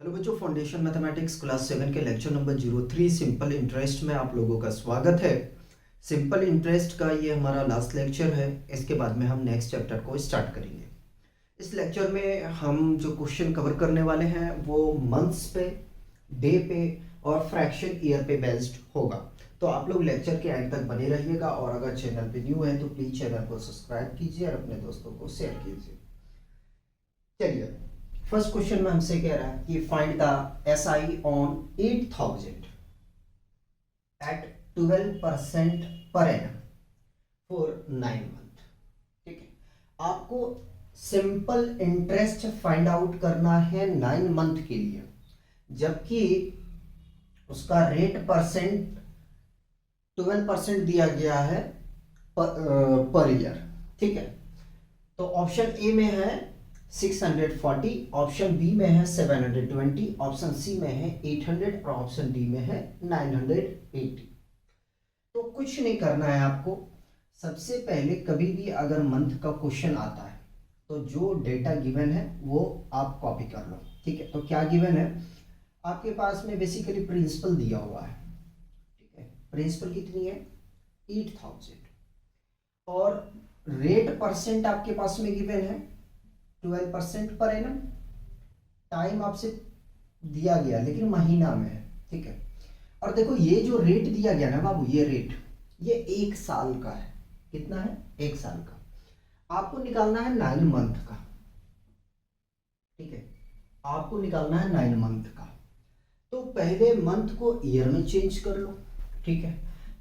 Hello बच्चों, foundation mathematics class 7 के lecture number 03 simple interest में आप लोगों का स्वागत है। सिंपल इंटरेस्ट का ये हमारा लास्ट लेक्चर है। इसके बाद में हम नेक्स्ट चैप्टर को स्टार्ट करेंगे। इस लेक्चर में हम जो क्वेश्चन कवर करने वाले हैं वो मंथ्स पे, डे पे और फ्रैक्शन ईयर पे बेस्ड होगा। तो आप लोग लेक्चर के एंड तक बने रहिएगा और अगर चैनल पे न्यू है तो प्लीज़ चैनल को सब्सक्राइब कीजिए और अपने दोस्तों को शेयर कीजिए। चलिए, फर्स्ट क्वेश्चन में हमसे कह रहा है कि find the SI on 8000 at 12% पर एनम फॉर 9 मंथ। ठीक है, आपको सिंपल इंटरेस्ट फाइंड आउट करना है 9 मंथ के लिए, जबकि उसका रेट परसेंट 12% दिया गया है पर ईयर। ठीक है, तो ऑप्शन ए में है 640, ऑप्शन बी में है 720, ऑप्शन सी में है 800 और ऑप्शन डी में है 980। तो कुछ नहीं करना है आपको। सबसे पहले कभी भी अगर मंथ का क्वेश्चन आता है तो जो डेटा गिवन है वो आप कॉपी कर लो। ठीक है, तो क्या गिवन है आपके पास में? बेसिकली प्रिंसिपल दिया हुआ है। ठीक है, प्रिंसिपल कितनी है? 8000 और रेट परसेंट आपके पास में गिवन है 12% पर एनम। टाइम आपसे दिया गया लेकिन महीना में है। ठीक है, और देखो ये जो रेट दिया गया ना बाबू, ये रेट ये 1 साल का है। कितना है? 1 साल का। आपको निकालना है 9 मंथ का। ठीक है, आपको निकालना है 9 मंथ का। तो पहले मंथ को ईयर में चेंज कर लो। ठीक है,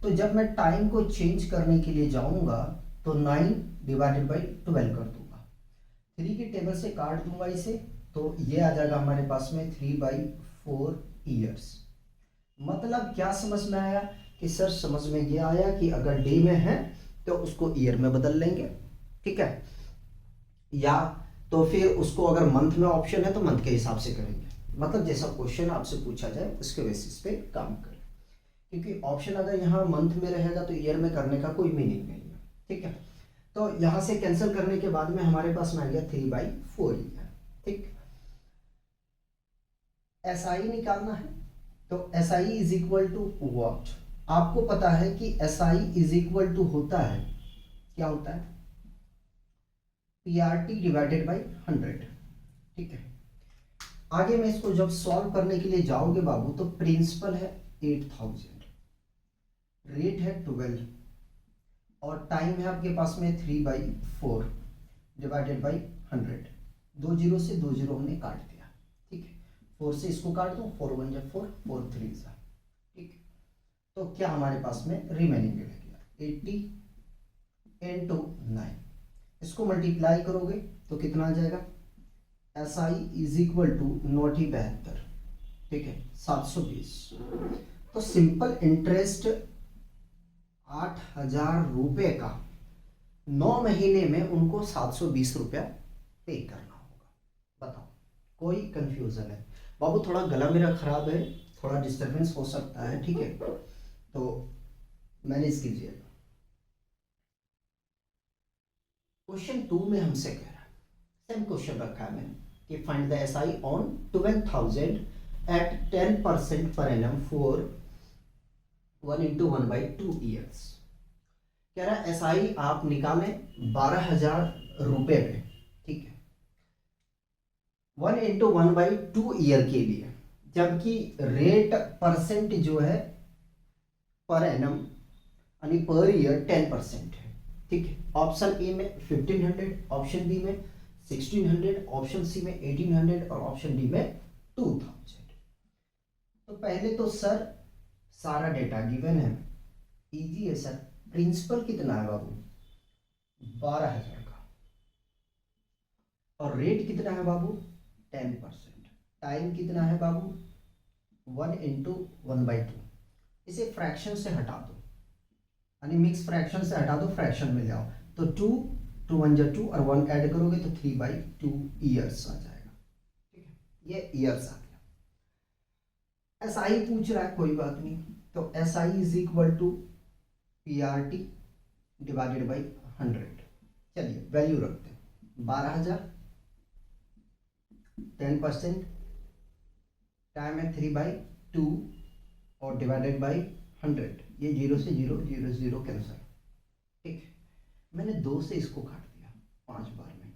तो जब मैं टाइम को चेंज करने के लिए जाऊंगा तो 9 डिवाइडेड बाई 12 कर दूंगा। 3 की टेबल से काट दूंगा इसे, तो ये आ जाएगा हमारे पास में 3/4 ईयर्स। मतलब क्या समझ में आया? कि सर समझ में ये आया कि अगर डे में है तो उसको ईयर में बदल लेंगे। ठीक है, या तो फिर उसको अगर मंथ में ऑप्शन है तो मंथ के हिसाब से करेंगे। मतलब जैसा क्वेश्चन आपसे पूछा जाए उसके बेसिस पे काम करें, क्योंकि ऑप्शन अगर यहाँ मंथ में रहेगा तो ईयर में करने का कोई मीनिंग नहीं है। ठीक है, तो यहां से कैंसिल करने के बाद में हमारे पास में आ गया 3/4 ईयर। ठीक, एस आई निकालना है तो S I is equal to what? आपको पता है कि S I is equal to होता है, क्या होता है? P R T divided by 100। ठीक है, आगे में इसको जब सॉल्व करने के लिए जाओगे बाबू तो प्रिंसिपल है 8000, रेट है 12 और टाइम है आपके पास में 3/4 डिवाइडेड बाई 100। 2 जीरो से 2 जीरो हमने काट दिया। ठीक है, 4 से इसको काट दो, 4 1 जा 4, 4 3 जा। ठीक, तो क्या हमारे पास में रिमेनिंग रह गया? 80 इंटू 9। इसको मल्टीप्लाई करोगे तो कितना आ जाएगा? S I is equal to 972। ठीक है, 720। तो सिंपल इंटरेस्ट 8,000 रुपए का 9 महीने में उनको 720 रुपया पे करना होगा। बताओ, कोई कंफ्यूजन है? बाबू थोड़ा गला मेरा खराब है, थोड़ा डिस्टरबेंस हो सकता है। ठीक है, तो मैनेज कीजिएगा। क्वेश्चन 2 में हमसे कह रहा है, सेम क्वेश्चन रखा है मैंने कि find the S I on 12,000 at 10% पर एनम फॉर 1 into 1/2 ईयर्स। कह रहा है एस आई आप निकालें 12,000 रुपए में। ठीक है, 1 into 1/2 ईयर के लिए, जबकि रेट परसेंट जो है पर एनम यानी पर ईयर 10% है। ठीक है, ऑप्शन ए में 1500, ऑप्शन बी में 1600, ऑप्शन सी में 1800 और ऑप्शन डी में 2000। तो पहले तो सर सारा डेटा गिवन है, इजी है सर। प्रिंसिपल कितना है बाबू? 12,000 का। और रेट कितना है बाबू? 10%। टाइम कितना है बाबू? 1 into 1/2। इसे फ्रैक्शन से हटा दो, यानी मिक्स फ्रैक्शन से हटा दो, फ्रैक्शन में ले आओ। तो 2 2 1 जा 2 और 1 ऐड करोगे तो 3/2 ईयर्स आ जाएगा। ठीक है, ये ईयर्स आ गया। एस आई पूछ रहा है, कोई बात नहीं। तो S I is equal to P R T divided by 100। चलिए वैल्यू रखते हैं 12,000, 10%, टाइम है 3/2 और डिवाइडेड बाई 100, ये 0 से 0, 0 0 कैंसिल। ठीक है, मैंने 2 से इसको काट दिया 5 बार में,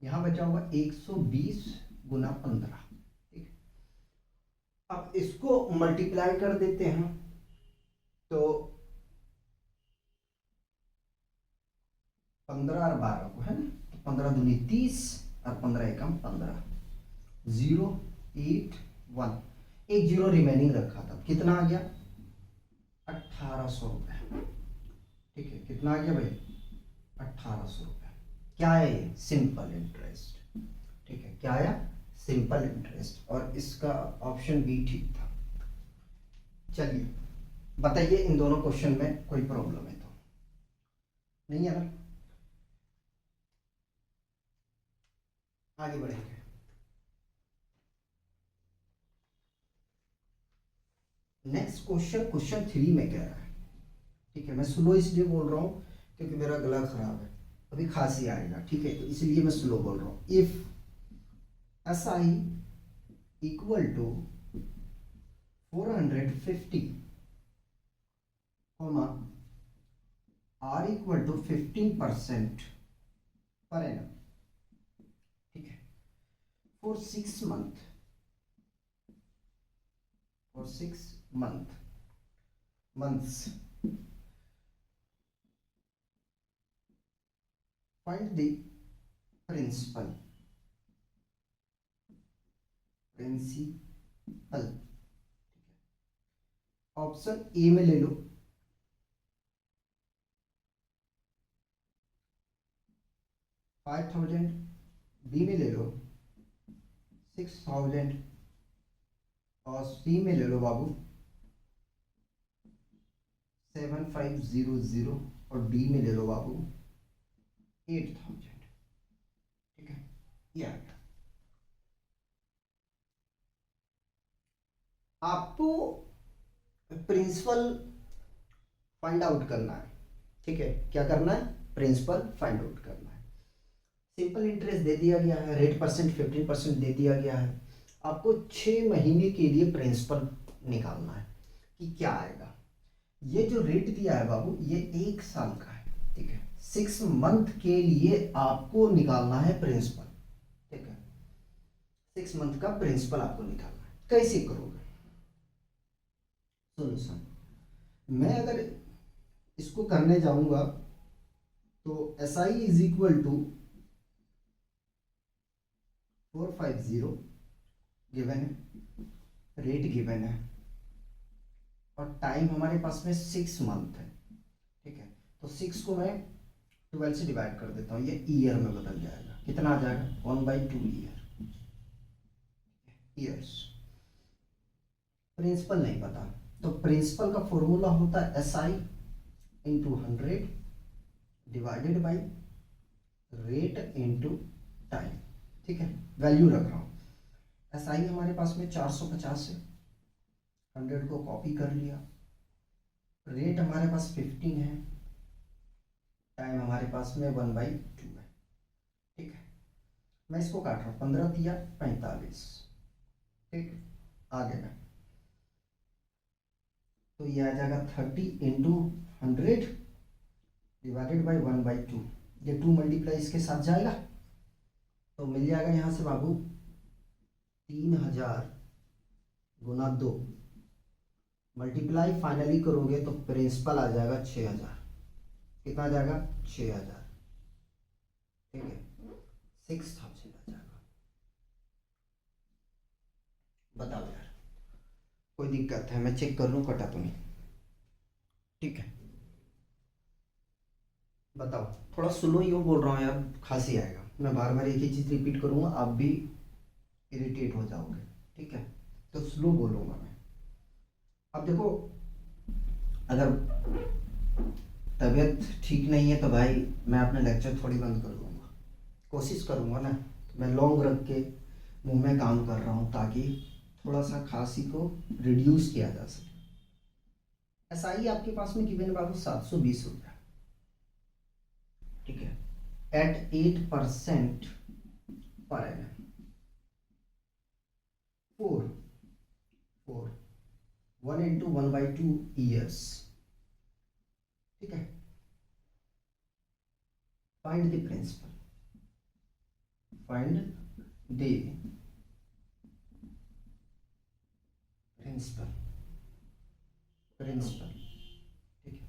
यहाँ बचा हुआ 120 गुना 15। ठीक है, अब इसको मल्टीप्लाई कर देते हैं तो 15 और 12 को है ना, तो 15 दूनी 30 और 15 एकम 15, 0 8 1, एक जीरो रिमेनिंग रखा था, कितना आ गया 1800 रुपये। ठीक है, कितना आ गया भाई 1800 रुपये। क्या है ये सिंपल इंटरेस्ट। ठीक है, क्या आया सिंपल इंटरेस्ट, और इसका ऑप्शन बी ठीक था। चलिए बताइए इन दोनों क्वेश्चन में कोई प्रॉब्लम है तो नहीं है ना, आगे बढ़ेंगे। नेक्स्ट क्वेश्चन, क्वेश्चन 3 में कह रहा है। ठीक है, मैं स्लो इसलिए बोल रहा हूँ क्योंकि मेरा गला खराब है, अभी खांसी आएगा। ठीक है, तो इसलिए मैं स्लो बोल रहा हूँ। If S I equal to 450 R equal to 15% per annum. ठीक है, for 6 month, for 6 months find the principal। Option A में ले लो 5000, बी में ले लो 6000 और सी में ले लो बाबू 7500 और डी में ले लो बाबू 8000। ठीक है, ये आ गया। आपको प्रिंसिपल फाइंड आउट करना है। ठीक है, क्या करना है प्रिंसिपल फाइंड आउट करना है। सिंपल इंटरेस्ट दे दिया गया है, रेट परसेंट 15% दे दिया गया है। आपको 6 महीने के लिए प्रिंसिपल निकालना है कि क्या आएगा। ये जो रेट दिया है बाबू ये 1 साल का है। ठीक है, 6 मंथ के लिए आपको निकालना है प्रिंसिपल। ठीक है, 6 मंथ का प्रिंसिपल आपको निकालना है। कैसे करोगे सोल्यूशन, मैं अगर इसको करने जाऊंगा तो S I is equal to 450 given है, रेट गिवन है और टाइम हमारे पास में 6 मंथ है। ठीक है, तो 6 को मैं 12 से डिवाइड कर देता हूँ, ये ईयर में बदल जाएगा। कितना आ जाएगा 1/2 ईयर्स। प्रिंसिपल नहीं पता तो प्रिंसिपल का फॉर्मूला होता है S I into 100 divided by rate into time. ठीक है, वैल्यू रख रहा हूँ। एस आई हमारे पास में 450 है, 100 को कॉपी कर लिया। रेट हमारे पास 15 है, टाइम हमारे पास में 1/2 है। ठीक है, मैं इसको काट रहा हूँ, 15 तिया 45। ठीक, आगे में तो ये आ जाएगा 30 इंटू 100 डिवाइडेड बाई 1/2। ये 2 मल्टीप्लाई इसके साथ जाएगा तो मिल जाएगा यहाँ से बाबू 3000 गुना 2 मल्टीप्लाई फाइनली करोगे तो प्रिंसिपल आ जाएगा 6000। कितना आ जाएगा 6000। ठीक है, 6000 आ जाएगा। बताओ यार कोई दिक्कत है, मैं चेक कर लूँ कटा तो नहीं। ठीक है, बताओ। थोड़ा स्लो यूँ बोल रहा हूँ यार, खांसी आएगा। मैं बार बार एक ही चीज़ रिपीट करूँगा, आप भी इरिटेट हो जाओगे। ठीक है, तो स्लो बोलूँगा मैं। अब देखो, अगर तबीयत ठीक नहीं है तो भाई मैं अपने लेक्चर थोड़ी बंद कर दूँगा। कोशिश करूँगा ना, मैं लॉन्ग रख के मुंह में काम कर रहा हूँ ताकि थोड़ा सा खांसी को रिड्यूस किया जा सके। एस आई आपके पास में गिवन बाबू 720 रुपया। ठीक है, at 8% per annum for 4 1 into 1/2 years, ठीक है। Find the principal, find the principal, principal, ठीक है।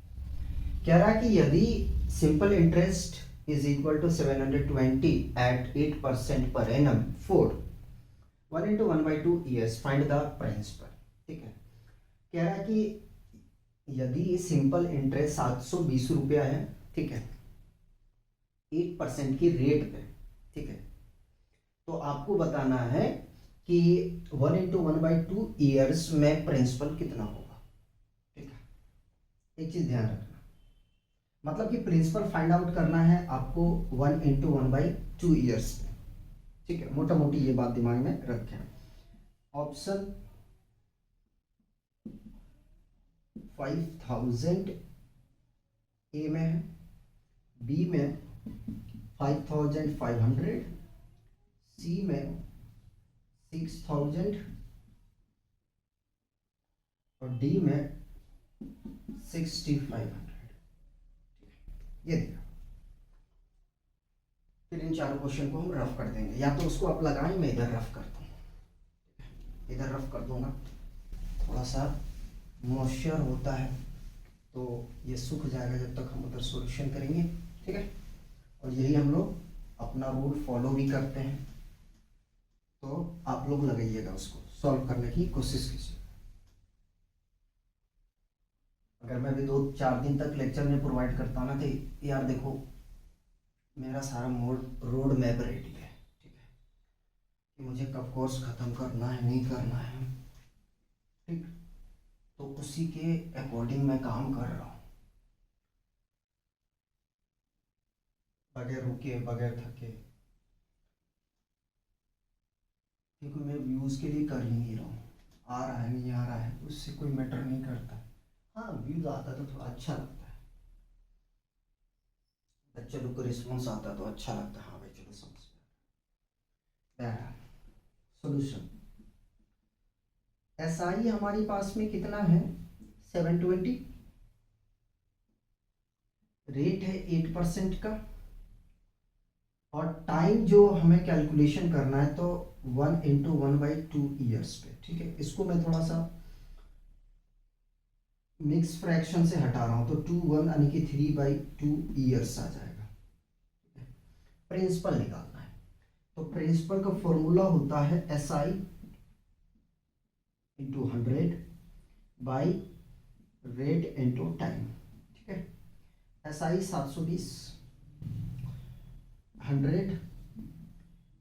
कह रहा है कि यदि simple interest is equal to 720 at 8% per annum for 1 into 1/2 years, find the principal, ठीक है। कह रहा है कि यदि सिंपल इंटरेस्ट 720 रुपया है, ठीक है, 8% की रेट पे, ठीक है, तो आपको बताना है कि 1 इंटू 1/2 ईयर्स में प्रिंसिपल कितना होगा, ठीक है। एक चीज ध्यान रखना, मतलब कि प्रिंसिपल फाइंड आउट करना है आपको 1 इंटू 1/2 ईयर्स में, ठीक है। मोटा मोटी ये बात दिमाग में रखें। ऑप्शन 5000 ए में है, बी में 5500, सी में 6000 और डी में 6500। ये देखो, फिर इन चारों क्वेश्चन को हम रफ कर देंगे, या तो उसको आप लगाएं, मैं इधर रफ कर दूँ, इधर रफ कर दूंगा। थोड़ा सा मॉइस्चर होता है तो ये सूख जाएगा जब तक हम उधर सॉल्यूशन करेंगे, ठीक है। और यही हम लोग अपना रूल फॉलो भी करते हैं, तो आप लोग लगाइएगा, उसको सॉल्व करने की कोशिश कीजिए। अगर मैं भी 2-4 दिन तक लेक्चर में प्रोवाइड करता हूँ ना, तो यार देखो मेरा सारा रोड मैप रेडी है, ठीक है, कि मुझे कब कोर्स ख़त्म करना है, नहीं करना है, ठीक, तो उसी के अकॉर्डिंग मैं काम कर रहा हूँ, बगैर रुके बगैर थके, क्योंकि मैं व्यूज़ के लिए कर ही नहीं रहा हूँ। आ रहा है नहीं आ रहा है उससे कोई मैटर नहीं करता। हाँ, व्यूज़ आता तो थोड़ा अच्छा लगता है, बच्चे लोग को रिस्पॉन्स आता तो अच्छा लगता है। हाँ भाई चलो समझ में। सोल्यूशन, SI हमारे पास में कितना है 720, रेट है 8% का, और टाइम जो हमें कैलकुलेशन करना है तो 1 इंटू 1/2 ईयर्स पे, ठीक है। इसको मैं थोड़ा सा मिक्स फ्रैक्शन से हटा रहा हूँ, तो 2 1 यानी कि 3/2 ईयर्स आ जाएगा। प्रिंसिपल निकालना है, तो प्रिंसिपल का फॉर्मूला होता है SI into 100 by rate into time, ठीक है। SI 720, 100,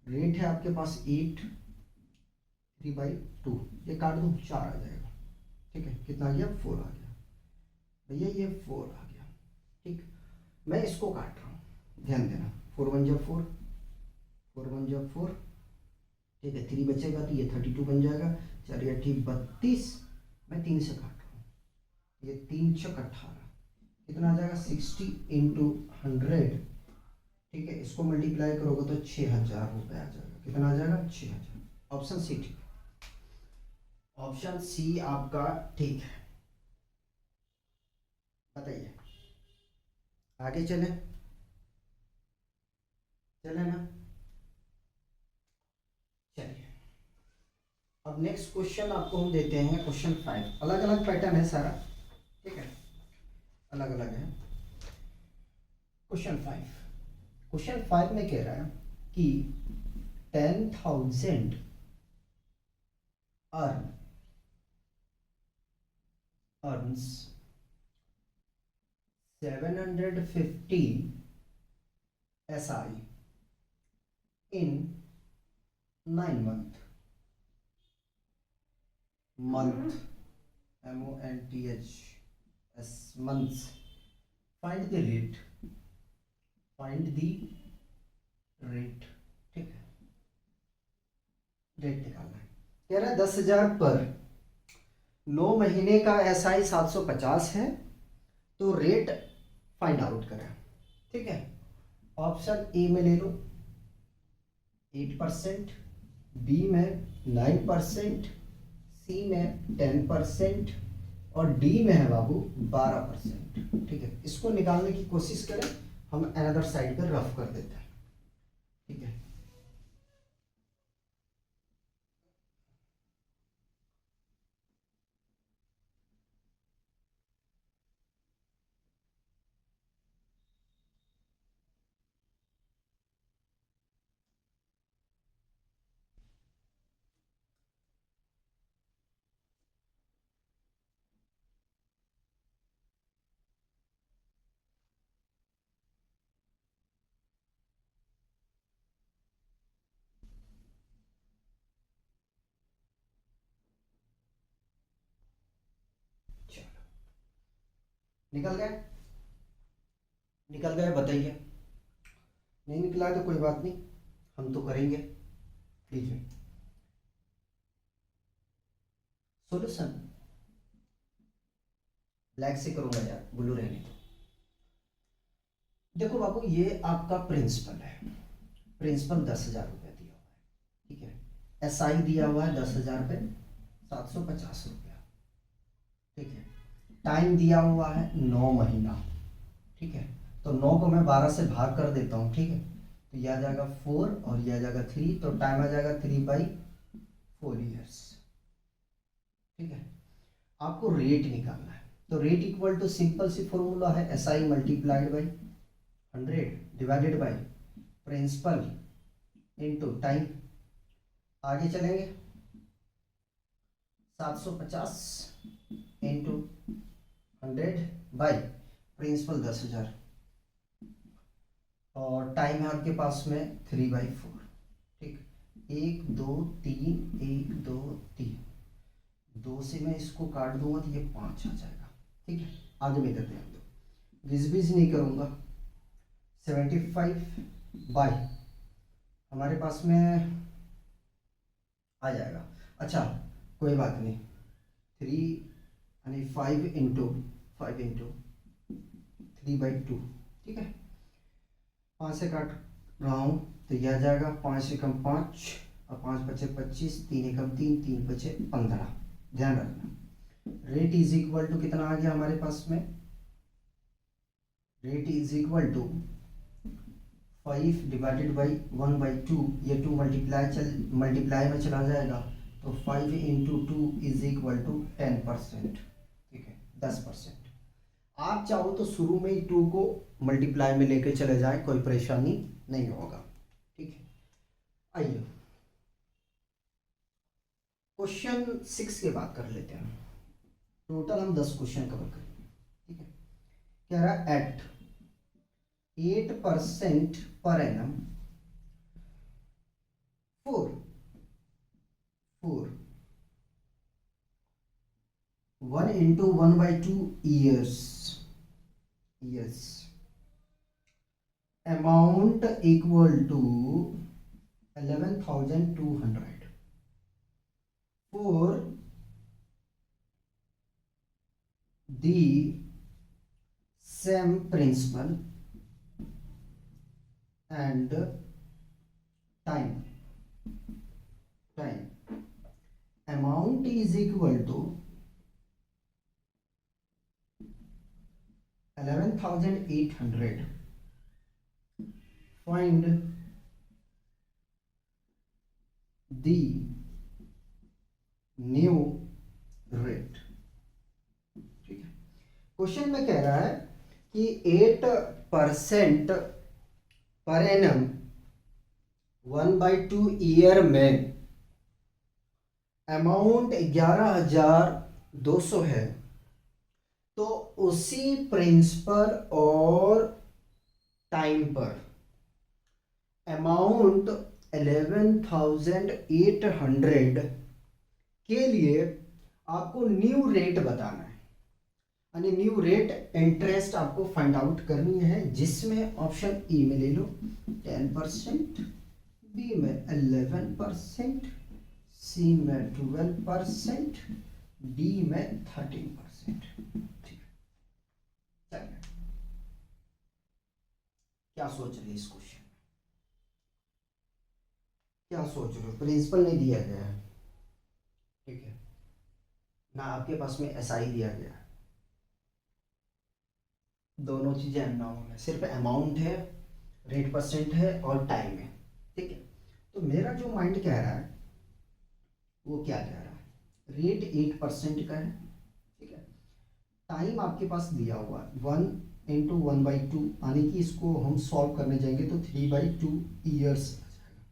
रेट है आपके पास 8, 3/2, ये काट दो 4 आ जाएगा, ठीक है। कितना आ गया 4 आ गया भैया, ये 4 आ गया, ठीक। मैं इसको काट रहा हूँ, ध्यान देना, 4 1 जा 4, 4 1 जा 4, ठीक है। 3 बचेगा तो ये 32 बन जाएगा, 4 या 32, मैं 3 से काट रहा हूँ, ये 3 छक 18, कितना आ जाएगा 60 इंटू 100, ठीक है। इसको मल्टीप्लाई करोगे तो 6000 रुपये आ जाएगा, कितना आ जाएगा 6000। ऑप्शन सी ठीक है, ऑप्शन सी आपका ठीक है। बताइए आगे चले, चले ना, चलिए। अब नेक्स्ट क्वेश्चन आपको हम देते हैं, क्वेश्चन 5। अलग अलग पैटर्न है सारा, ठीक है, अलग अलग है। क्वेश्चन 5, क्वेश्चन 5 में कह रहा है कि 10,000 earns 750 SI in 9 month, MONTHS months, find the rate, ठीक है, रेट निकालना है। कह रहा है 10,000 पर 9 महीने का SI 750 है, तो रेट फाइंड आउट करें, ठीक है। ऑप्शन ए में ले लो 8%, बी में 9%, सी में 10% और डी में है बाबू 12%। ठीक है, इसको निकालने की कोशिश करें, हम अनदर साइड पे रफ कर देते हैं। ठीक है, चलो निकल गए, निकल गए बताइए। नहीं निकला है तो कोई बात नहीं, हम तो करेंगे। लीजिए सॉल्यूशन, ब्लैक से करूंगा यार, ब्लू रहने दो। देखो बाबू, ये आपका प्रिंसिपल है, प्रिंसिपल 10,000 रुपये दिया हुआ है। ठीक है, एस आई दिया हुआ है 10,000 रुपये, 750 रुपया। ठीक है, टाइम दिया हुआ है 9 महीना। ठीक है, तो 9 को मैं 12 से भाग कर देता हूँ। ठीक है, तो यह आ जाएगा 4 और यह आ जाएगा 3, तो टाइम आ जाएगा 3/4 ईयर्स। ठीक है, आपको रेट निकालना है, तो रेट इक्वल टू सिंपल सी फॉर्मूला है, S I multiplied by 100 divided by principal into time. आगे चलेंगे, 750 इंटू 100 बाई प्रिंसिपल 10,000 और टाइम है आपके पास में 3/4। ठीक, 1 2 3 1 2 3, 2 से मैं इसको काट दूंगा तो ये 5 आ जाएगा। ठीक है, आगे में करते हैं, दो बीज नहीं करूंगा। 75 बाई हमारे पास में आ जाएगा। अच्छा कोई बात नहीं, 3 यानी 5 इंटू 3/2। ठीक है, 5 से काट रहा हूँ तो यह आ जाएगा 5 से कम 5 और 5 बचे 25, 3 एकम 3, 3 बचे 15। ध्यान रखना, रेट इज इक्वल टू कितना आ गया हमारे पास में, rate is equal to 5 divided by 1/2, ये 2 मल्टीप्लाई में चला जाएगा, तो 5 इंटू 2 इज इक्वल टू 10%। ठीक है, 10%। आप चाहो तो शुरू में ही 2 को मल्टीप्लाई में लेके चले जाए, कोई परेशानी नहीं होगा। ठीक है, आइए क्वेश्चन 6 की बात कर लेते हैं। टोटल हम 10 क्वेश्चन कवर करेंगे। ठीक है, कह रहा है at 8% per annum for 1 into 1/2 years, amount equal to 11,200 for the same principal and time amount is equal to 11,800. Find the new rate. ठीक है, क्वेश्चन में कह रहा है कि 8% पर एनम 1/2 ईयर में अमाउंट 11,200 है, तो उसी प्रिंसिपल और टाइम पर अमाउंट 11,800 के लिए आपको न्यू रेट बताना है, यानी न्यू रेट इंटरेस्ट आपको फाइंड आउट करनी है, जिसमें ऑप्शन ई में ले लो 10%, बी में 11%, सी में 12%, डी में 13%। ठीक है, क्या सोच रहे इस क्वेश्चन में, क्या सोच रहे हो, प्रिंसिपल नहीं दिया गया है। ठीक है, ना आपके पास में एसआई दिया गया है। दोनों चीज़ें अननोन है, सिर्फ अमाउंट है, रेट परसेंट है और टाइम है। ठीक है, तो मेरा जो माइंड कह रहा है वो क्या कह रहा है, रेट 8% का है। ठीक है, टाइम आपके पास दिया हुआ है 1 × 1/2, यानी कि इसको हम सॉल्व करने जाएंगे तो 3/2 ईयर्स आ जाएगा।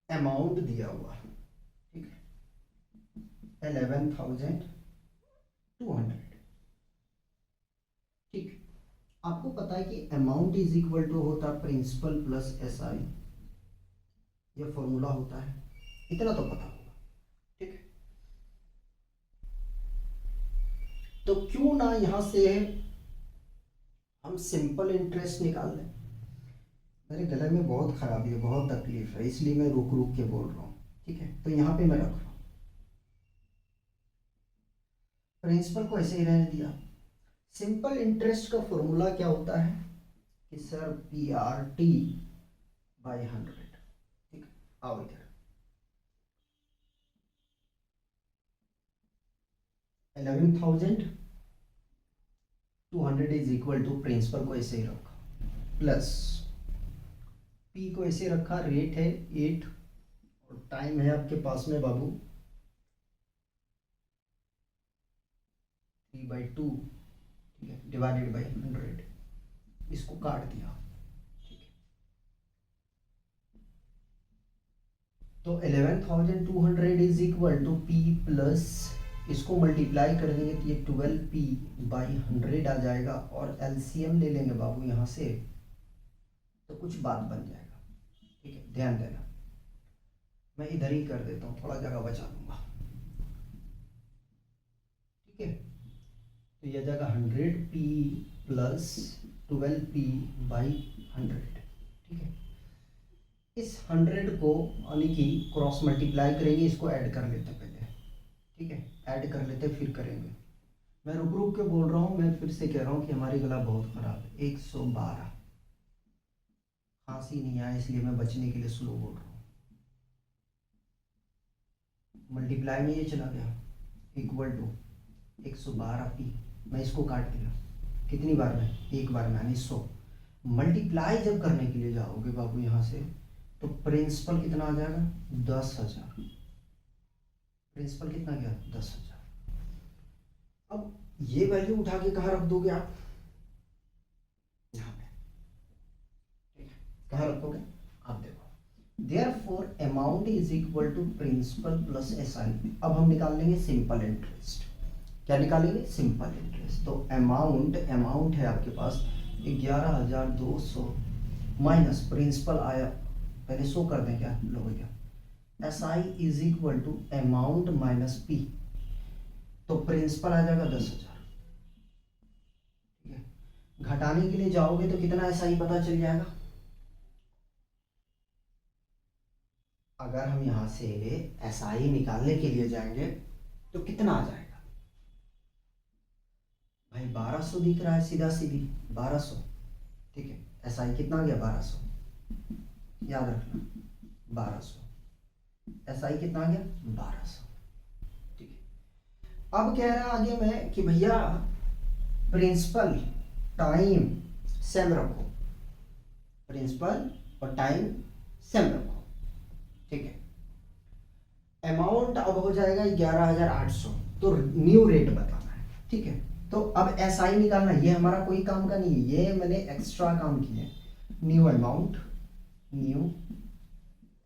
अमाउंट दिया हुआ है, ठीक है, 11,200। ठीक, आपको पता है कि अमाउंट इज इक्वल टू होता है प्रिंसिपल प्लस एसआई, ये फॉर्मूला होता है, इतना तो पता होगा। ठीक है, तो क्यों ना यहां से हम सिंपल इंटरेस्ट निकाल लें। मेरे गले में बहुत खराबी है, बहुत तकलीफ है, इसलिए मैं रुक रुक के बोल रहा हूँ। ठीक है, तो यहाँ पे मैं रख रहा हूँ, प्रिंसिपल को ऐसे ही रहने दिया। सिंपल इंटरेस्ट का फॉर्मूला क्या होता है कि सर PRT/100। ठीक है, आओ इधर, 11,200 इज इक्वल टू, प्रिंसिपल को ऐसे ही रखा, प्लस P को ऐसे रखा, रेट है 8 और टाइम है आपके पास में बाबू 3/2। ठीक है, डिवाइडेड बाई 100, इसको काट दिया। ठीक है, तो 11,200 is equal to P plus, इसको मल्टीप्लाई कर देंगे तो ये 12P/100 आ जाएगा, और एलसीएम ले लेंगे बाबू यहाँ से तो कुछ बात बन जाएगा। ठीक है, ध्यान देना, मैं इधर ही कर देता हूँ, थोड़ा जगह बचा लूंगा। ठीक है, तो यह जगह 100P प्लस 12P/100। ठीक है, इस 100 को यानी कि क्रॉस मल्टीप्लाई करेंगे, इसको ऐड कर लेते हैं पहले। ठीक है, ऐड कर लेते फिर करेंगे। मैं रुक रुक के बोल रहा हूँ, मैं फिर से कह रहा हूँ कि हमारी गला बहुत ख़राब है। 112, खांसी नहीं आया इसलिए मैं बचने के लिए स्लो बोल रहा हूँ। मल्टीप्लाई में ये चला गया, इक्वल टू 112P, मैं इसको काट दिया, कितनी बार में, एक बार में, यानी 100। मल्टीप्लाई जब करने के लिए जाओगे बाबू यहाँ से, तो प्रिंसिपल कितना आ जाएगा, 10,000। प्रिंसिपल कितना गया, 10,000। अब ये वैल्यू उठा के कहाँ रख दोगे आप, यहाँ पे। ठीक है, कहाँ रखोगे आप, देखो, Therefore amount is equal to principal plus SI। अब हम निकाल लेंगे सिंपल इंटरेस्ट। क्या निकालेंगे, सिंपल इंटरेस्ट। तो अमाउंट है आपके पास 11,200 माइनस प्रिंसिपल आया, पहले 100 कर दें, क्या लो भैया, SI is equal to amount minus P, तो प्रिंसिपल आ जाएगा 10,000। ठीक है, घटाने के लिए जाओगे तो कितना SI पता चल जाएगा। अगर हम यहाँ से SI निकालने के लिए जाएंगे तो कितना आ जाएगा भाई, 1200 दिख रहा है, सीधा सीधी 1200। ठीक है, SI कितना गया, 1200, याद रखना 1200, SI कितना गया, 1200। ठीक है, अब कह रहा आगे मैं कि भैया प्रिंसिपल टाइम सेम रखो, प्रिंसिपल और टाइम सेम रखो। ठीक है, अमाउंट अब हो जाएगा 11,800, तो न्यू रेट बताना है। ठीक है, तो अब SI निकालना, ये हमारा कोई काम का नहीं है, ये मैंने एक्स्ट्रा काम किया है। न्यू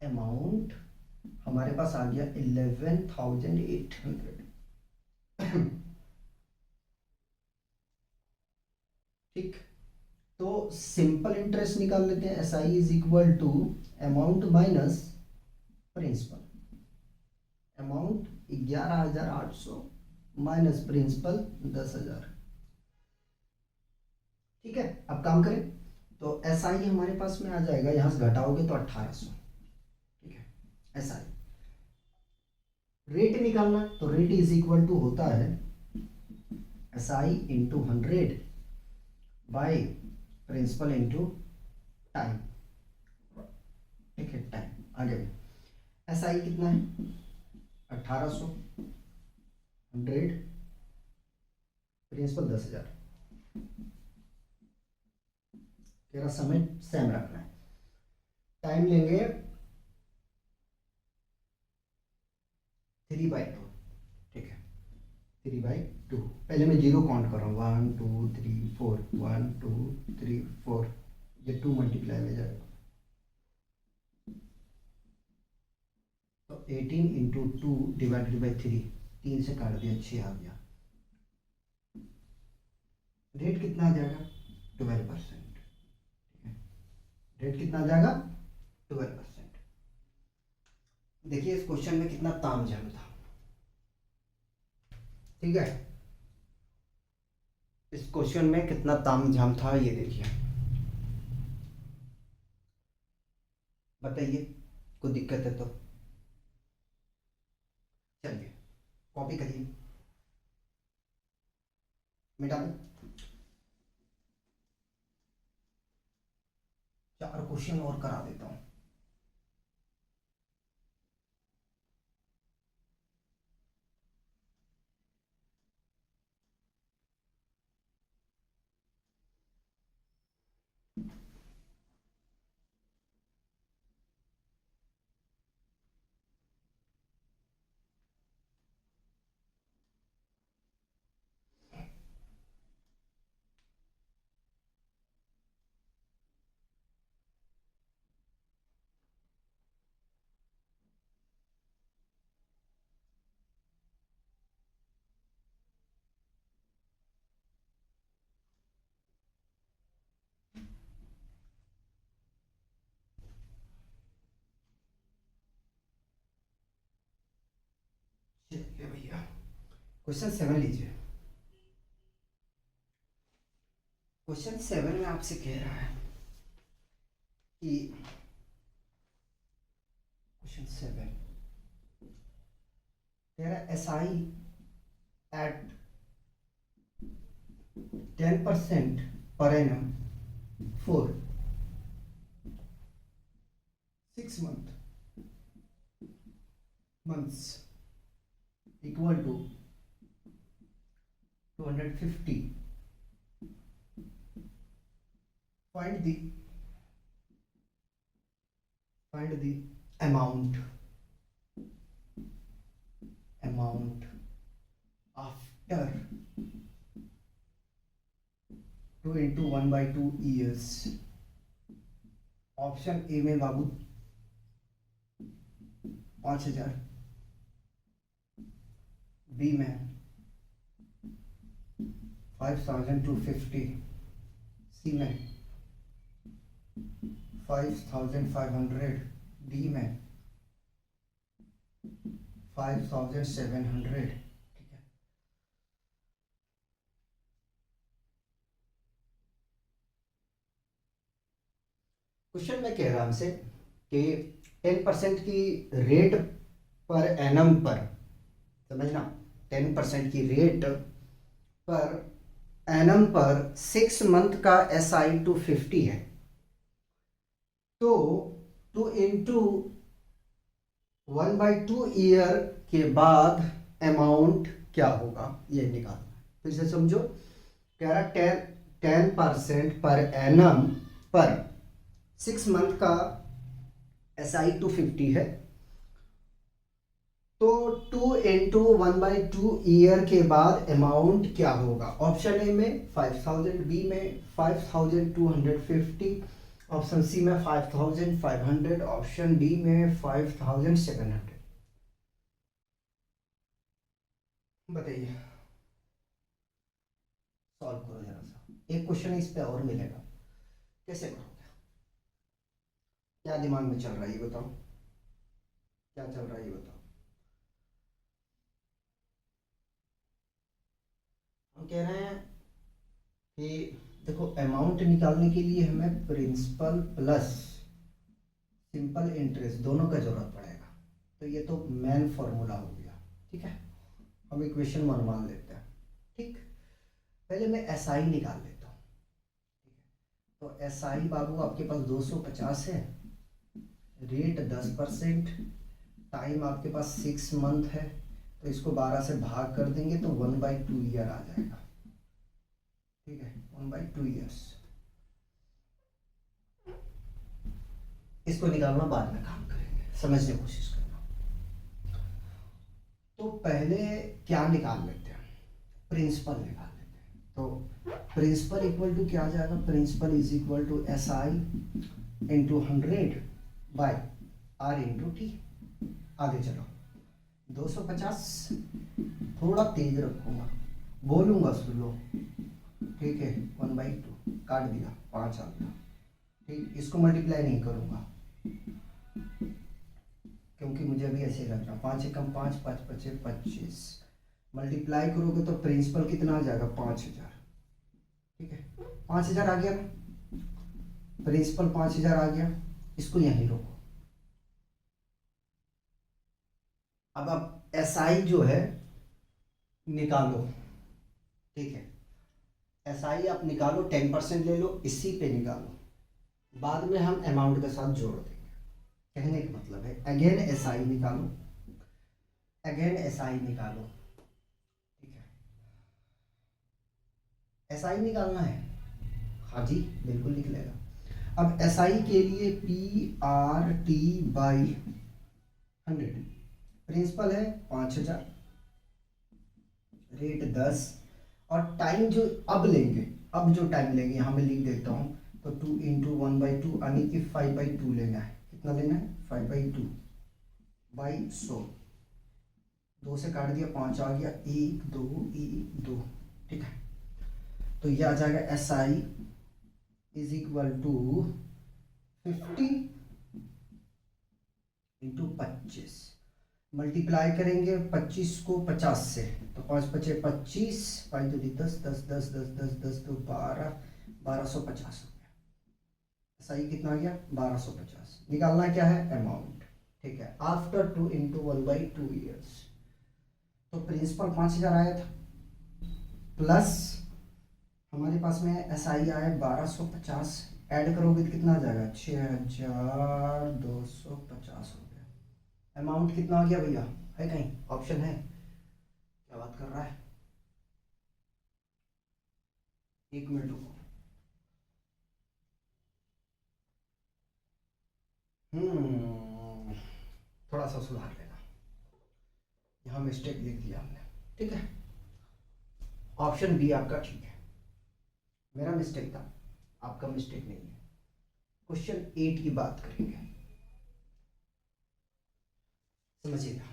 अमाउंट हमारे पास आ गया 11,800। ठीक, तो सिंपल इंटरेस्ट निकाल लेते हैं। SI is equal to amount minus principal, amount 11,800 minus principal 10,000। ठीक है, अब काम करें तो SI हमारे पास में आ जाएगा, यहां से घटाओगे तो 1,800। ठीक है, SI रेट निकालना, तो रेट इज इक्वल टू होता है SI into 100 by principal into time. ठीक है, टाइम। आगे में एस आई कितना है 1800, 100, प्रिंसिपल 10,000। तेरा समय सेम रखना है। टाइम लेंगे 3/2, ठीक है 3/2। पहले मैं जीरो काउंट कर रहा हूँ 1 2 3 4, 1 2 3 4, ये 2 मल्टीप्लाई में जाएगा तो 18 इंटू 2 डिवाइडेड बाई 3, 3 से काट दिया 6 आ गया। रेट कितना आ जाएगा 12%, ठीक है रेट कितना आ जाएगा 12%। देखिए इस क्वेश्चन में कितना तामझाम था, ठीक है इस क्वेश्चन में कितना तामझाम था ये देखिए, बताइए कोई दिक्कत है तो चलिए कॉपी करिए, मिटा दो। 4 क्वेश्चन और करा देता हूँ। चलिए भैया क्वेश्चन 7 लीजिए। क्वेश्चन 7 में आपसे कह रहा है कि क्वेश्चन 7 कह रहा है S I at 10% per annum for 6 months equal to 250. Find the amount after 2 into 1/2 years। Option A में बाबू 5,000, बी में 5,250, सी में 5,500, डी में 5,700, ठीक है। क्वेश्चन में कह रहा हमसे कि 10% की रेट पर एनम पर, समझना 10% की रेट पर एनम पर 6 मंथ का SI 250 है, तो 2 इंटू 1/2 ईयर के बाद अमाउंट क्या होगा ये निकालना। फिर से समझो, कह रहा 10% पर एनम पर 6 मंथ का SI 250 है, तो 2 इंटू 1/2 ईयर के बाद अमाउंट क्या होगा। ऑप्शन ए में 5,000, बी में 5,250, ऑप्शन सी में 5,500, ऑप्शन डी में 5,700। बताइए सॉल्व करो जरा सा, एक क्वेश्चन इस पे और मिलेगा, कैसे करोगे, क्या दिमाग में चल रहा है ये बताओ, क्या चल रहा है ये बताओ। हम कह रहे हैं कि देखो अमाउंट निकालने के लिए हमें प्रिंसिपल प्लस सिंपल इंटरेस्ट दोनों का जरूरत पड़ेगा, तो ये तो मेन फॉर्मूला हो गया, ठीक है। हम इक्वेशन 1 मान लेते हैं, ठीक। पहले मैं SI निकाल लेता हूँ, ठीक है। तो SI बाबू आपके पास 250 है, रेट 10%, टाइम आपके पास 6 मंथ है, तो इसको 12 से भाग कर देंगे तो 1/2 ईयर आ जाएगा। ठीक है, 1/2 ईयर्स। इसको निकालना बाद में काम करेंगे, समझने की कोशिश करना। तो पहले क्या निकाल लेते हैं, प्रिंसिपल निकाल लेते हैं। तो प्रिंसिपल इक्वल टू क्या आ जाएगा, principal is equal to SI into 100 by R into T. आगे चलो, 250, थोड़ा तेज रखूंगा, बोलूंगा सुन लो। ठीक है, 1/2 काट दिया, 5 आ गया। ठीक, इसको मल्टीप्लाई नहीं करूंगा क्योंकि मुझे अभी ऐसे लग रहा, 5 एकम 5, 5 पचे 25। मल्टीप्लाई करोगे तो प्रिंसिपल कितना आ जाएगा, 5000। ठीक है, 5000 आ गया ना, प्रिंसिपल 5000 आ गया, इसको यहीं रोको। अब आप SI जो है निकालो। ठीक है, SI आप निकालो, 10% ले लो, इसी पे निकालो, बाद में हम अमाउंट के साथ जोड़ देंगे। कहने का मतलब है अगेन SI निकालो, अगेन SI निकालो। ठीक है, SI निकालना है, हाँ जी बिल्कुल निकलेगा। अब SI के लिए PRT/100, प्रिंसिपल है 5000, रेट 10, और टाइम जो अब लेंगे, अब जो टाइम लेंगे यहाँ मैं लिख देता हूँ, तो 2 इंटू 1/2 यानी कि 5/2 लेना है। कितना लेना है, 5/2 बाई 100, 2 से काट दिया, 5 आ गया, 1 2 1 2। ठीक है, तो ये आ जाएगा SI is equal to 50 into 25, multiply करेंगे 25 को 50 से, तो 5 पचे 25, 5 दूनी 10, 10 10 10 10 10 तो 12, 1250 हो गया। SI कितना आ गया, 1250। निकालना क्या है, अमाउंट। ठीक है, आफ्टर 2 इंटू 1/2 ईयर्स, तो प्रिंसिपल 5000 आया था, प्लस हमारे पास में SI आया 1250, ऐड करोगे तो कितना आ जाएगा, 6250 हो गया। अमाउंट कितना आ गया भैया, है कहीं ऑप्शन है, क्या बात कर रहा है, 1 मिनट रुको। थोड़ा सा सुधार लेना, यहाँ मिस्टेक लिख दिया हमने। ठीक है, ऑप्शन बी आपका ठीक है, मेरा मिस्टेक था, आपका मिस्टेक नहीं है। क्वेश्चन 8 की बात करेंगे, समझिएगा।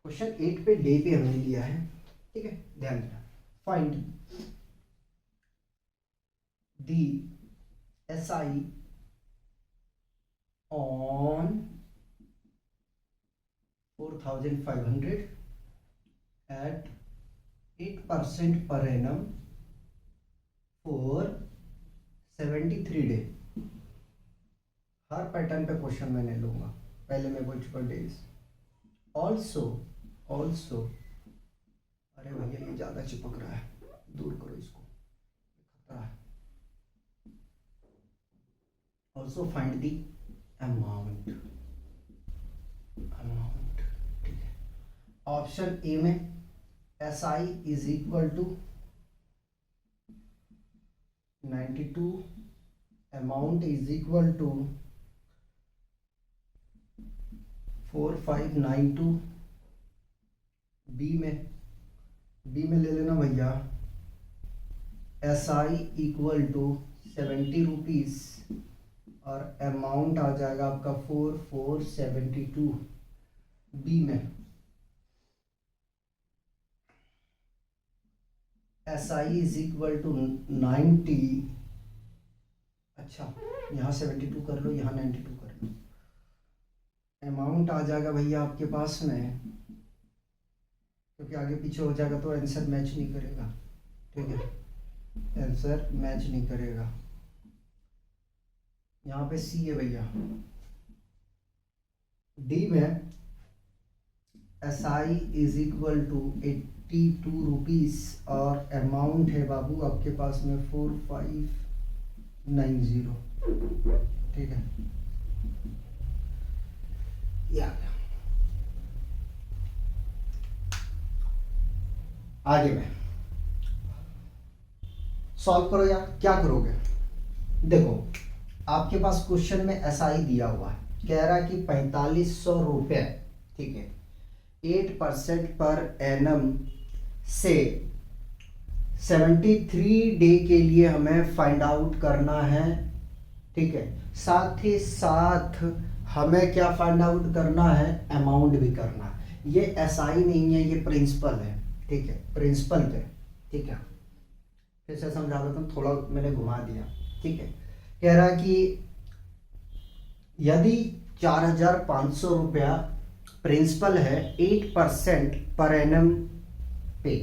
क्वेश्चन 8 पे डे पे हमने लिया है। ठीक है, ध्यान देना। Find the SI on 4500 at 8% per annum for 73 day. Her pattern पे क्वेश्चन मैंने लूंगा, पहले मैं बोल चुका डेज। ऑल्सो अरे भैया ये ज़्यादा चिपक रहा है, दूर करो इसको, खतरा है। Also find the amount. ठीक है, ऑप्शन ए में SI is equal to 92, amount is equal to 4592। B में ले लेना भैया, SI इक्वल टू 70 रुपीज़ और अमाउंट आ जाएगा आपका 4472। बी में SI इज इक्वल टू 90, अच्छा यहाँ 72 कर लो, यहाँ 92 कर लो, अमाउंट आ जाएगा भैया आपके पास में, क्योंकि आगे पीछे हो जाएगा तो आंसर मैच नहीं करेगा। ठीक है, आंसर मैच नहीं करेगा। यहाँ पे सी है भैया। डी में SI is equal to 82 rupees और अमाउंट है बाबू आपके पास में 4590। ठीक है, ये आ गया। आगे में सॉल्व करो यार, क्या करोगे? देखो आपके पास क्वेश्चन में एसआई दिया हुआ है, कह रहा है कि 4500 रुपये, ठीक है, 8% पर एनम से 73 डे के लिए हमें फाइंड आउट करना है, ठीक है। साथ ही साथ हमें क्या फाइंड आउट करना है, अमाउंट भी करना है। ये एसआई नहीं है, ये प्रिंसिपल है, ठीक है, प्रिंसिपल पे, ठीक है। फिर से समझा देता हूँ, थोड़ा मैंने घुमा दिया, ठीक है। कह रहा है कि यदि 4500 रुपया प्रिंसिपल है 8% पर एनम पे,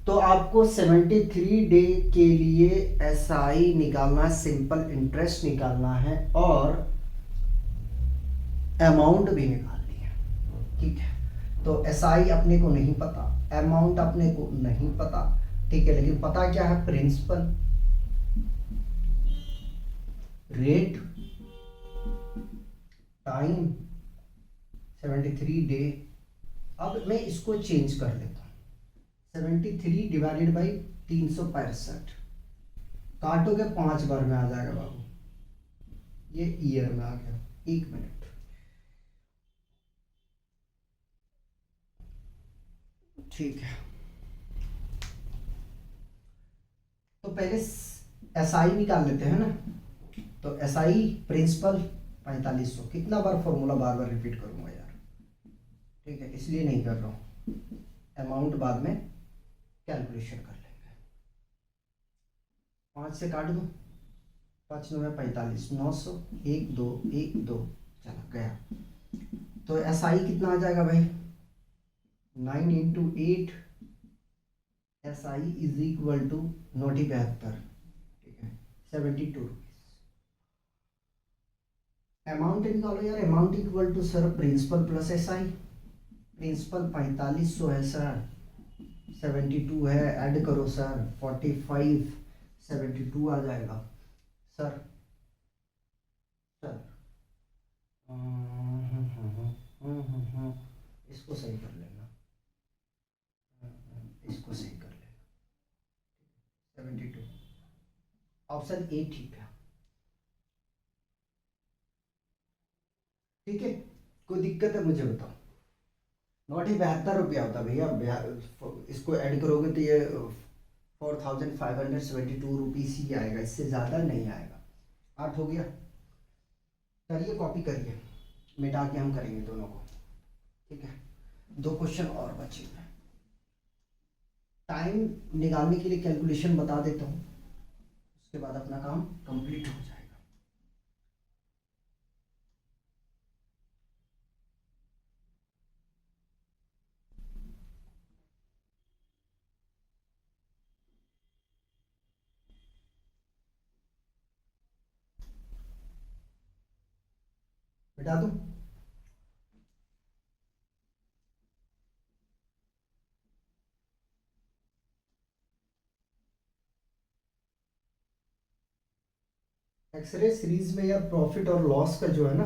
तो आपको 73 डे के लिए एसआई निकालना है, सिंपल इंटरेस्ट निकालना है और अमाउंट भी निकालनी है, ठीक है। तो एसआई अपने को नहीं पता, अमाउंट अपने को नहीं पता, ठीक है, लेकिन पता क्या है, प्रिंसिपल, रेट, टाइम, 73 डे। अब मैं इसको चेंज कर लेता हूँ, 73 डिवाइडेड बाई 365, काटोगे 5 बार में आ जाएगा बाबू, ये ईयर में आ गया। 1 मिनट, ठीक है। तो पहले एसआई निकाल लेते हैं ना। तो एसआई प्रिंसिपल 4500, कितना बार फॉर्मूला बार बार रिपीट करूंगा यार, ठीक है, इसलिए नहीं कर रहा हूँ। अमाउंट बाद में कैलकुलेशन कर लेंगे। 5 से काट दो, 5 9 45, 900, 1 2 1 2, चला गया। तो एसआई कितना आ जाएगा भाई, 9 into 8, SI is equal to 972, ठीक है, 72 रुपीज। अमाउंट निकालो यार, amount equal to sir principal plus SI. Principal 4500 है सर, 72 है, ऐड करो सर, 45, 72 आ जाएगा सर। सर इसको सही कर लेना, इसको सही कर लेना, 72, ऑप्शन ए ठीक है, ठीक है। कोई दिक्कत है मुझे बताओ। 972 होता भैया, इसको ऐड करोगे तो ये 4572 रुपीज़ ही आएगा, इससे ज़्यादा नहीं आएगा। 8 हो गया, करिए कॉपी करिए, मिटा के हम करेंगे दोनों को, ठीक है। 2 क्वेश्चन और बचे हैं। टाइम निकालने के लिए कैलकुलेशन बता देता हूँ, उसके बाद अपना काम कंप्लीट हो जाएगा। मिटा दूँ? एक्सरे सीरीज में यार प्रॉफिट और लॉस का जो है ना,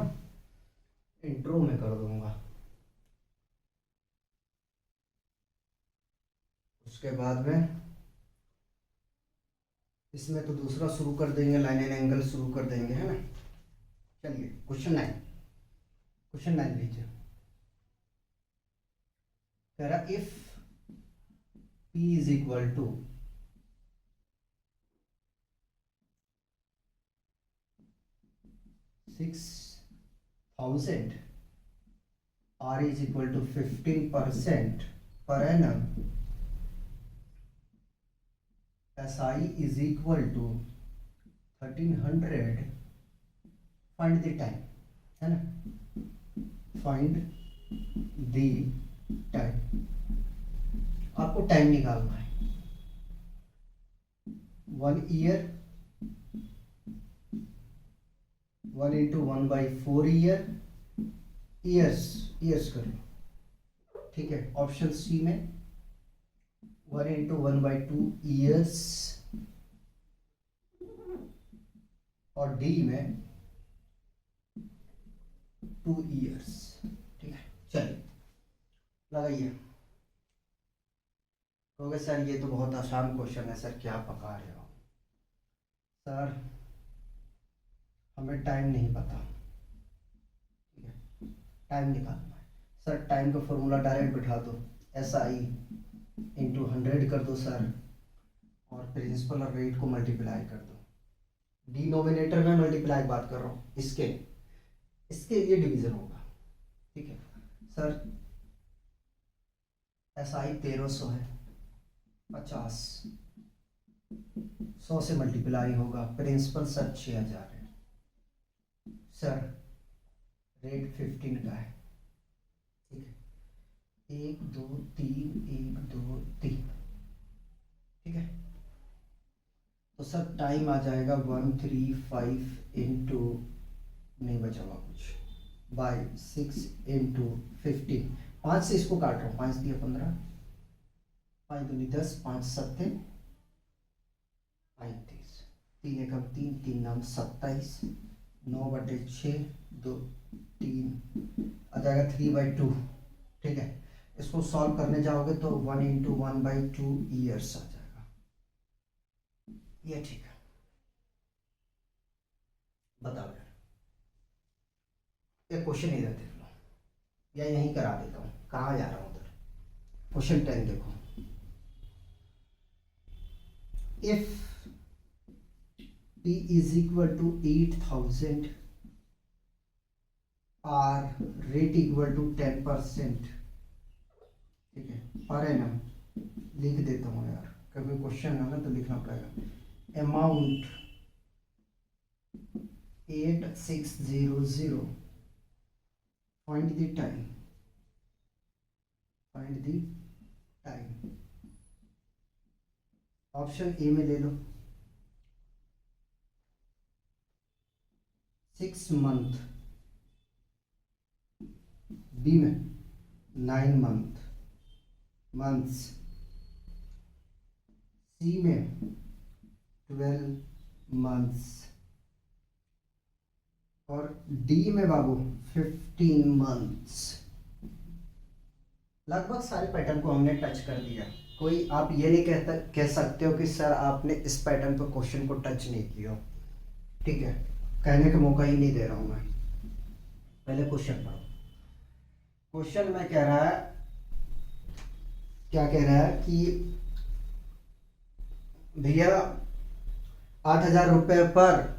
इंट्रो में कर दूंगा, उसके बाद में इसमें तो दूसरा शुरू कर देंगे, लाइन एंड एंगल शुरू कर देंगे, है ना। चलिए क्वेश्चन 9, क्वेश्चन 9 लीजिए। कह रहा if P is equal to 6000, R is equal to 15% per annum, SI is equal to 1300, find the time, है ना, find the time। आपको टाइम निकालना है, 1 ईयर, 1 इंटू 1/4 ईयर, ईयर्स कर लो, ठीक है। ऑप्शन सी में 1 इंटू 1/2 ईयर्स, और डी में 2 years। ठीक है, चलिए लगाइए। कहोगे सर ये तो बहुत आसान क्वेश्चन है, सर क्या पका रहे हो? सर हमें टाइम नहीं पता, ठीक है, टाइम निकालना है। सर टाइम का फॉर्मूला डायरेक्ट बिठा दो, SI इंटू 100 कर दो सर, और प्रिंसिपल और रेट को मल्टीप्लाई कर दो। डिनोमिनेटर में मल्टीप्लाई बात कर रहा हूँ, इसके लिए डिवीजन होगा। ठीक है सर, SI 1300 है, 50 100 से मल्टीप्लाई होगा, प्रिंसिपल सर 6000 है, सर रेट 15 का है। ठीक है, 1 2 3 1 2 3। ठीक है, तो सर टाइम आ जाएगा 135 इंटू, नहीं बचा हुआ कुछ, बाई 6 इंटू 15। 5 से इसको काट रहा हूँ, 5 दिया 15, 5 दूनी 10, 5 सत्ते 35, 3 एकम 3, 3 नाम 27, 9/6 2 3 आ जाएगा 3/2। ठीक है, इसको सॉल्व करने जाओगे तो 1 इंटू 1/2 ईयर्स आ जाएगा। ये ठीक है, बताओ यार, ये क्वेश्चन इधर देख लो, या यहीं करा देता हूँ, कहाँ जा रहा हूँ उधर। क्वेश्चन 10 देखो, if P is equal to 8000 और रेट इक्वल टू 10%, ठीक है, पर एनम लिख देता हूँ यार, कभी क्वेश्चन है ना तो लिखना पड़ेगा। Amount 8600, find the time, option A में ले लो 6 मंथ, बी में 9 मंथ्स, सी में 12 मंथ्स, और डी में बाबू 15 मंथ्स। लगभग सारे पैटर्न को हमने टच कर दिया। कोई आप ये नहीं कह सकते हो कि सर आपने इस पैटर्न पर क्वेश्चन को टच नहीं किया। ठीक है, कहने का मौका ही नहीं दे रहा हूं मैं। पहले क्वेश्चन पढ़ो। क्वेश्चन में कह रहा है, क्या कह रहा है कि भैया 8000 रुपये पर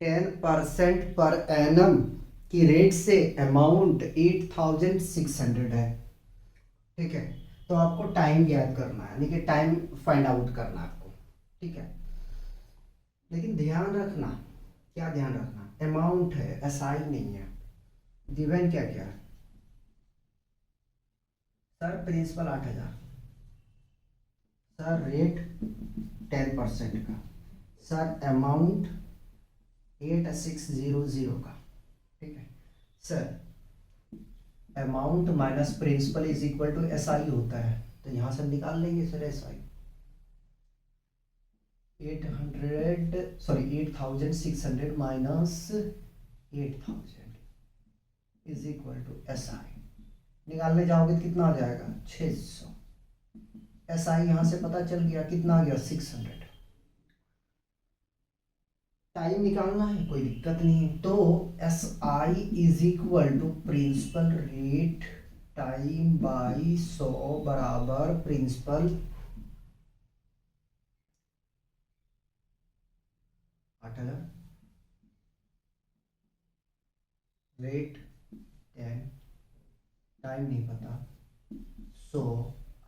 10% पर एनम की रेट से अमाउंट 8600 है। ठीक है, तो आपको टाइम ज्ञात करना है, यानी कि टाइम फाइंड आउट करना है आपको। ठीक है, लेकिन ध्यान रखना, क्या ध्यान रखना, अमाउंट है, एसआई नहीं है। गिवन क्या क्या है सर? प्रिंसिपल 8000, सर रेट 10% का, सर अमाउंट 8600 का। ठीक है sir, amount minus principal is equal to SI होता है, तो यहां से निकाल लेंगे सर एसआई। 8600 माइनस 8000 इज इक्वल टू एसआई। निकालने जाओगे तो कितना आ जाएगा? 600। एसआई यहां से पता चल गया, कितना आ गया? 600। टाइम निकालना है, कोई दिक्कत नहीं है। तो S I is equal to principal rate time by 100 बराबर प्रिंसिपल 8000, रेट 10, टाइम नहीं पता, 100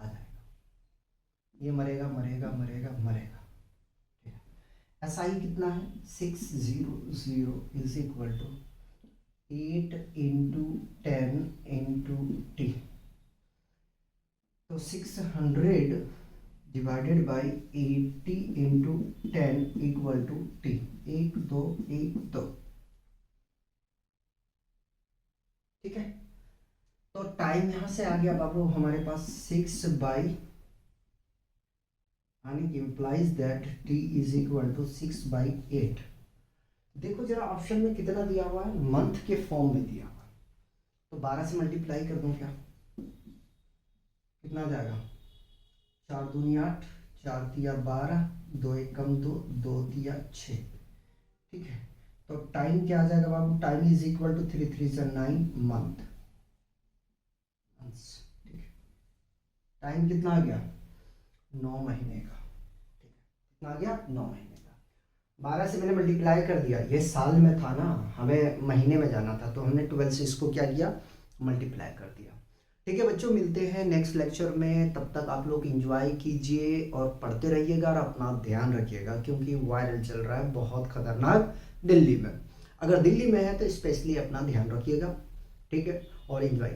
आ जाएगा। ये मरेगा मरेगा मरेगा मरेगा। एस आई कितना है? 600 is equal to 8 into 10 into T. तो 600 divided by 80 into 10 equal to T. 1 2 1 2। ठीक है, तो टाइम यहां से आ गया बाबू हमारे पास 6 यानी कि implies that t is equal to 6/8। देखो जरा ऑप्शन में कितना दिया हुआ है, मंथ के फॉर्म में दिया हुआ है। तो 12 से मल्टीप्लाई कर दूं क्या, कितना आ जाएगा, 4 दूनी 8, 4 तिया 12, 2 एक कम 2, 2 तिया 6। ठीक है, तो टाइम क्या आ जाएगा बाबू, टाइम इज इक्वल टू 3 3 से 9 मंथ। ठीक है, टाइम कितना आ गया, 9 महीने का। ठीक है, कितना आ गया, 9 महीने का। 12 से मैंने मल्टीप्लाई कर दिया, ये साल में था ना, हमें महीने में जाना था, तो हमने 12 से इसको क्या किया, मल्टीप्लाई कर दिया। ठीक है बच्चों, मिलते हैं नेक्स्ट लेक्चर में, तब तक आप लोग एंजॉय कीजिए और पढ़ते रहिएगा और अपना ध्यान रखिएगा, क्योंकि वायरल चल रहा है बहुत खतरनाक दिल्ली में। अगर दिल्ली में है तो स्पेशली अपना ध्यान रखिएगा, ठीक है, और एंजॉय